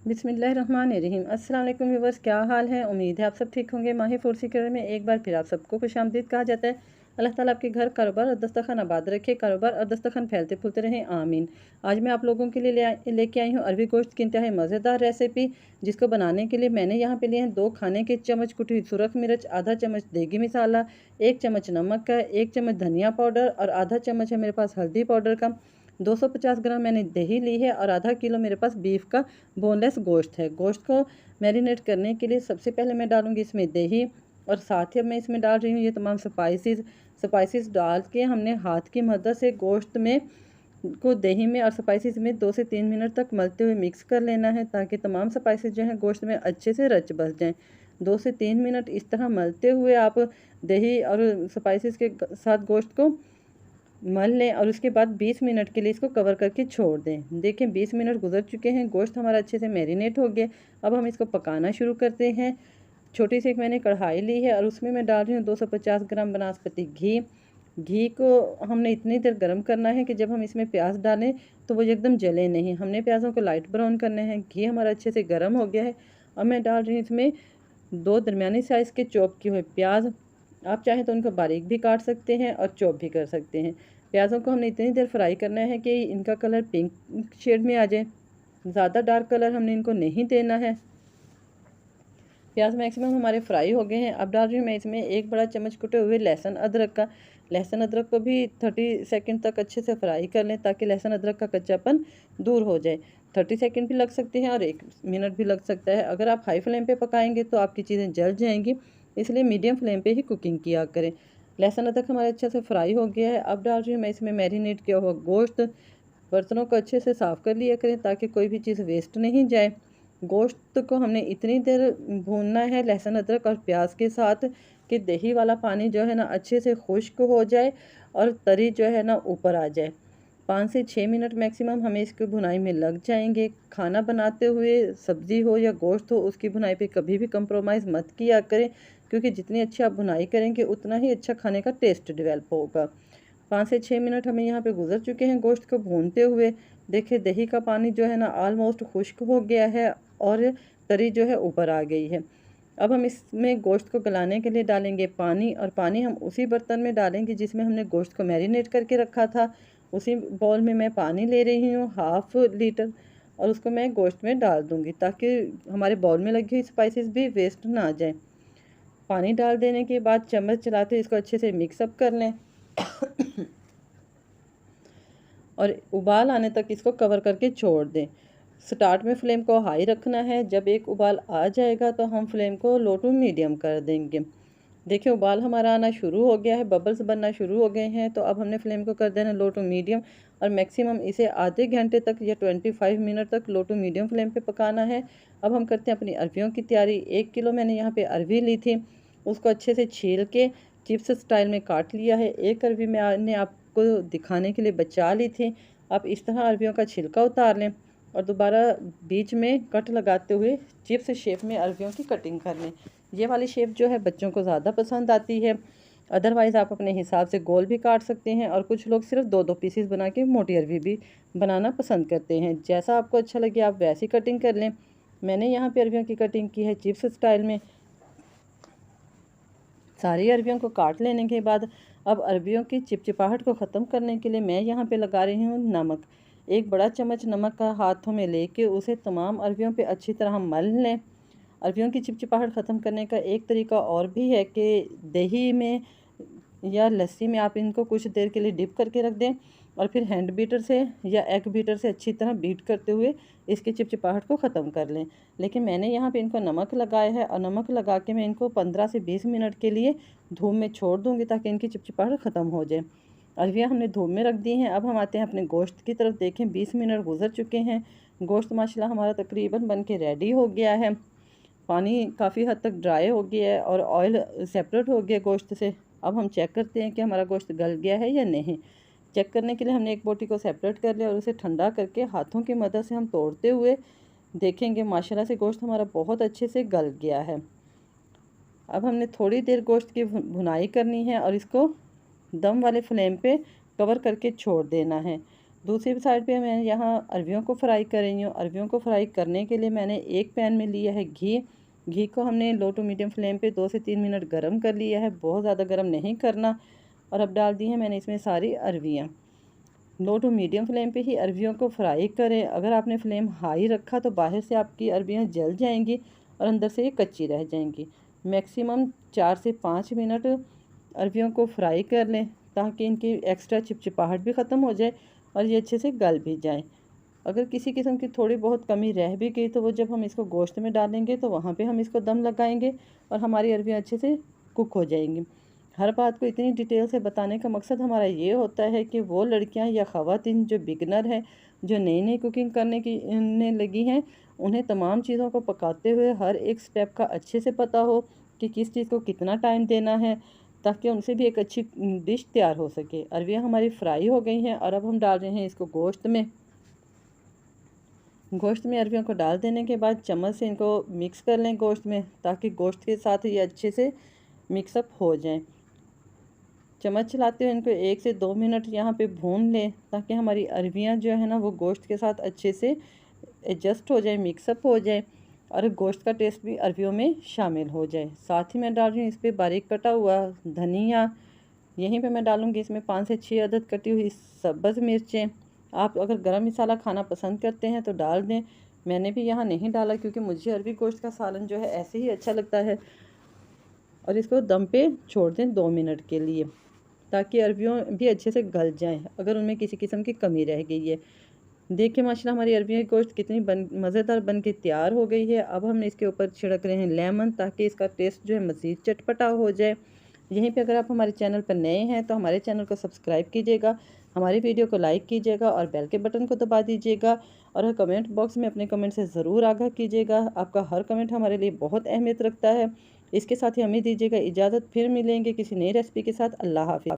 बिस्मिल्लाहिर्रहमानिर्रहीम। अस्सलाम वालेकुम व्यूअर्स, क्या हाल है। उम्मीद है आप सब ठीक होंगे। माही फूड सीक्रेट में एक बार फिर आप सबको खुशामदीद कहा जाता है। अल्लाह ताला आपके घर कारोबार और दस्तरखान आबाद रखे, कारोबार और दस्तरखान फैलते फूलते रहें, आमीन। आज मैं आप लोगों के लिए लेके आई हूँ अरबी गोश्त की इंतहाई मज़ेदार रेसिपी, जिसको बनाने के लिए मैंने यहाँ पे लिए हैं 2 खाने के चम्मच कुटी हुई सुरख मिर्च, आधा चम्मच देगी मसाला, 1 चम्मच नमक का, 1 चम्मच धनिया पाउडर और आधा चम्मच है मेरे पास हल्दी पाउडर का। 250 ग्राम मैंने दही ली है और आधा किलो मेरे पास बीफ का बोनलेस गोश्त है। गोश्त को मैरिनेट करने के लिए सबसे पहले मैं डालूंगी इसमें दही, और साथ ही अब मैं इसमें डाल रही हूँ ये तमाम स्पाइसेस डाल के हमने हाथ की मदद से गोश्त में को दही में और स्पाइसेस में 2 से 3 मिनट तक मलते हुए मिक्स कर लेना है, ताकि तमाम स्पाइसेस जो हैं गोश्त में अच्छे से रच बस जाएं। 2 से 3 मिनट इस तरह मलते हुए आप दही और स्पाइसेस के साथ गोश्त को मल लें और उसके बाद 20 मिनट के लिए इसको कवर करके छोड़ दें। देखें 20 मिनट गुजर चुके हैं, गोश्त हमारा अच्छे से मैरिनेट हो गया। अब हम इसको पकाना शुरू करते हैं। छोटी सी एक मैंने कढ़ाई ली है और उसमें मैं डाल रही हूँ 250 ग्राम बनास्पति घी। घी को हमने इतनी देर गर्म करना है कि जब हम इसमें प्याज डालें तो वो एकदम जले नहीं। हमने प्याज़ों को लाइट ब्राउन करने हैं। घी हमारा अच्छे से गर्म हो गया है। अब मैं डाल रही हूँ इसमें 2 दरमियानी साइज़ के चॉप किए हुए प्याज। आप चाहें तो उनको बारीक भी काट सकते हैं और चॉप भी कर सकते हैं। प्याज़ों को हमने इतनी देर फ्राई करना है कि इनका कलर पिंक शेड में आ जाए। ज़्यादा डार्क कलर हमने इनको नहीं देना है। प्याज मैक्सिमम हमारे फ्राई हो गए हैं। अब डाल रही हूँ मैं इसमें 1 बड़ा चम्मच कुटे हुए लहसुन अदरक का। लहसुन अदरक को भी 30 सेकंड तक अच्छे से फ्राई कर लें, ताकि लहसुन अदरक का कच्चापन दूर हो जाए। 30 सेकंड भी लग सकते हैं और 1 मिनट भी लग सकता है। अगर आप हाई फ्लेम पे पकाएंगे तो आपकी चीज़ें जल जाएंगी, इसलिए मीडियम फ्लेम पे ही कुकिंग किया करें। लहसुन अदरक हमारे अच्छे से फ्राई हो गया है। अब डाल रही हूँ मैं इसमें मैरिनेट किया हुआ गोश्त। बर्तनों को अच्छे से साफ़ कर लिया करें, ताकि कोई भी चीज़ वेस्ट नहीं जाए। गोश्त को हमने इतनी देर भूनना है लहसुन अदरक और प्याज के साथ कि दही वाला पानी जो है ना अच्छे से खुश्क हो जाए और तरी जो है ना ऊपर आ जाए। 5 से 6 मिनट मैक्सिमम हमें इसकी भुनाई में लग जाएंगे। खाना बनाते हुए सब्ज़ी हो या गोश्त हो, उसकी भुनाई पे कभी भी कंप्रोमाइज़ मत किया करें, क्योंकि जितनी अच्छी आप भुनाई करेंगे उतना ही अच्छा खाने का टेस्ट डेवलप होगा। 5 से 6 मिनट हमें यहाँ पे गुजर चुके हैं गोश्त को भूनते हुए। देखिए दही का पानी जो है ना ऑलमोस्ट खुश्क हो गया है और तरी जो है ऊपर आ गई है। अब हम इसमें गोश्त को गलाने के लिए डालेंगे पानी, और पानी हम उसी बर्तन में डालेंगे जिसमें हमने गोश्त को मैरिनेट करके रखा था। उसी बाउल में मैं पानी ले रही हूँ 1/2 लीटर, और उसको मैं गोश्त में डाल दूँगी, ताकि हमारे बाउल में लगी हुई स्पाइसेस भी वेस्ट ना आ जाए। पानी डाल देने के बाद चम्मच चलाते इसको अच्छे से मिक्सअप कर लें और उबाल आने तक इसको कवर करके छोड़ दें। स्टार्ट में फ्लेम को हाई रखना है। जब एक उबाल आ जाएगा तो हम फ्लेम को लो टू मीडियम कर देंगे। देखिए उबाल हमारा आना शुरू हो गया है, बबल्स बनना शुरू हो गए हैं। तो अब हमने फ्लेम को कर देना लो टू मीडियम, और मैक्सिमम इसे आधे घंटे तक या 25 मिनट तक लो टू मीडियम फ्लेम पे पकाना है। अब हम करते हैं अपनी अरबियों की तैयारी। 1 किलो मैंने यहाँ पे अरबी ली थी, उसको अच्छे से छील के चिप्स स्टाइल में काट लिया है। एक अरबी मैंने आपको दिखाने के लिए बचा ली थी। आप इस तरह अरबियों का छिलका उतार लें और दोबारा बीच में कट लगाते हुए चिप्स शेप में अरबियों की कटिंग कर लें। ये वाली शेप जो है बच्चों को ज़्यादा पसंद आती है। अदरवाइज़ आप अपने हिसाब से गोल भी काट सकते हैं, और कुछ लोग सिर्फ 2-2 पीसेस बना के मोटी अरबी भी बनाना पसंद करते हैं। जैसा आपको अच्छा लगे आप वैसी कटिंग कर लें। मैंने यहाँ पे अरबियों की कटिंग की है चिप्स स्टाइल में। सारी अरबियों को काट लेने के बाद अब अरबियों की चिपचिपाहट को ख़त्म करने के लिए मैं यहाँ पे लगा रही हूँ नमक। 1 बड़ा चम्मच नमक का हाथों में लेके उसे तमाम अरबियों पे अच्छी तरह मल लें। अरबियों की चिपचिपाहट ख़त्म करने का एक तरीका और भी है कि दही में या लस्सी में आप इनको कुछ देर के लिए डिप करके रख दें, और फिर हैंड बीटर से या एग बीटर से अच्छी तरह बीट करते हुए इसकी चिपचिपाहट को ख़त्म कर लें। लेकिन मैंने यहाँ पे इनको नमक लगाया है, और नमक लगा के मैं इनको 15 से 20 मिनट के लिए धूप में छोड़ दूँगी, ताकि इनकी चिपचिपाहट ख़त्म हो जाए। अरबियाँ हमने धूप में रख दी हैं। अब हम आते हैं अपने गोश्त की तरफ। देखें 20 मिनट गुजर चुके हैं। गोश्त माशाल्लाह हमारा तकरीबन बन के रेडी हो गया है। पानी काफ़ी हद तक ड्राई हो गया है और ऑयल सेपरेट हो गया गोश्त से। अब हम चेक करते हैं कि हमारा गोश्त गल गया है या नहीं। चेक करने के लिए हमने एक बोटी को सेपरेट कर लिया और उसे ठंडा करके हाथों की मदद से हम तोड़ते हुए देखेंगे माशाल्लाह से गोश्त हमारा बहुत अच्छे से गल गया है। अब हमने थोड़ी देर गोश्त की भुनाई करनी है और इसको दम वाले फ्लेम पे कवर करके छोड़ देना है। दूसरी साइड पे मैं यहाँ अरवियों को फ्राई कर रही हूँ। अरवियों को फ्राई करने के लिए मैंने एक पैन में लिया है घी। घी को हमने लो टू मीडियम फ्लेम पे 2 से 3 मिनट गरम कर लिया है, बहुत ज़्यादा गरम नहीं करना। और अब डाल दी है मैंने इसमें सारी अरवियाँ। लो टू मीडियम फ्लेम पे ही अरवियों को फ्राई करें। अगर आपने फ्लेम हाई रखा तो बाहर से आपकी अरवियाँ जल जाएंगी और अंदर से ये कच्ची रह जाएंगी। मैक्सिमम 4 से 5 मिनट अरवियों को फ्राई कर लें ताकि इनकी एक्स्ट्रा चिपचिपाहट भी ख़त्म हो जाए और ये अच्छे से गल भी जाए। अगर किसी किस्म की थोड़ी बहुत कमी रह भी गई तो वो जब हम इसको गोश्त में डालेंगे तो वहाँ पे हम इसको दम लगाएंगे और हमारी अरवियाँ अच्छे से कुक हो जाएंगी। हर बात को इतनी डिटेल से बताने का मकसद हमारा ये होता है कि वो लड़कियां या ख़वातीन जो बिगनर हैं, जो नई नई कुकिंग करने लगी हैं, उन्हें तमाम चीज़ों को पकाते हुए हर एक स्टेप का अच्छे से पता हो कि किस चीज़ को कितना टाइम देना है, ताकि उनसे भी एक अच्छी डिश तैयार हो सके। अरवियाँ हमारी फ्राई हो गई हैं और अब हम डाल रहे हैं इसको गोश्त में। गोश्त में अरवियों को डाल देने के बाद चम्मच से इनको मिक्स कर लें गोश्त में, ताकि गोश्त के साथ ये अच्छे से मिक्सअप हो जाएं। चम्मच चलाते हुए इनको 1 से 2 मिनट यहाँ पे भून लें ताकि हमारी अरवियाँ जो है ना वो गोश्त के साथ अच्छे से एडजस्ट हो जाए, मिक्सअप हो जाए और गोश्त का टेस्ट भी अरवियों में शामिल हो जाए। साथ ही मैं डाल रही हूँ इस पर बारीक कटा हुआ धनिया। यहीं पे मैं डालूँगी इसमें 5 से 6 अदद कटी हुई सब्ज़ मिर्चें। आप अगर गरम मसाला खाना पसंद करते हैं तो डाल दें, मैंने भी यहाँ नहीं डाला क्योंकि मुझे अरवी गोश्त का सालन जो है ऐसे ही अच्छा लगता है। और इसको दम पे छोड़ दें 2 मिनट के लिए ताकि अरवियों भी अच्छे से गल जाएं अगर उनमें किसी किस्म की कमी रह गई है। देखिए माशाल्लाह हमारी अरवियों की गोश्त कितनी मज़ेदार बन के तैयार हो गई है। अब हम इसके ऊपर छिड़क रहे हैं लेमन ताकि इसका टेस्ट जो है मज़ीद चटपटा हो जाए। यहीं पे अगर आप हमारे चैनल पर नए हैं तो हमारे चैनल को सब्सक्राइब कीजिएगा, हमारी वीडियो को लाइक कीजिएगा और बेल के बटन को दबा दीजिएगा और कमेंट बॉक्स में अपने कमेंट से ज़रूर आगाह कीजिएगा। आपका हर कमेंट हमारे लिए बहुत अहमियत रखता है। इसके साथ ही हमें दीजिएगा इजाज़त, फिर मिलेंगे किसी नई रेसिपी के साथ। अल्लाह हाफ़िज़।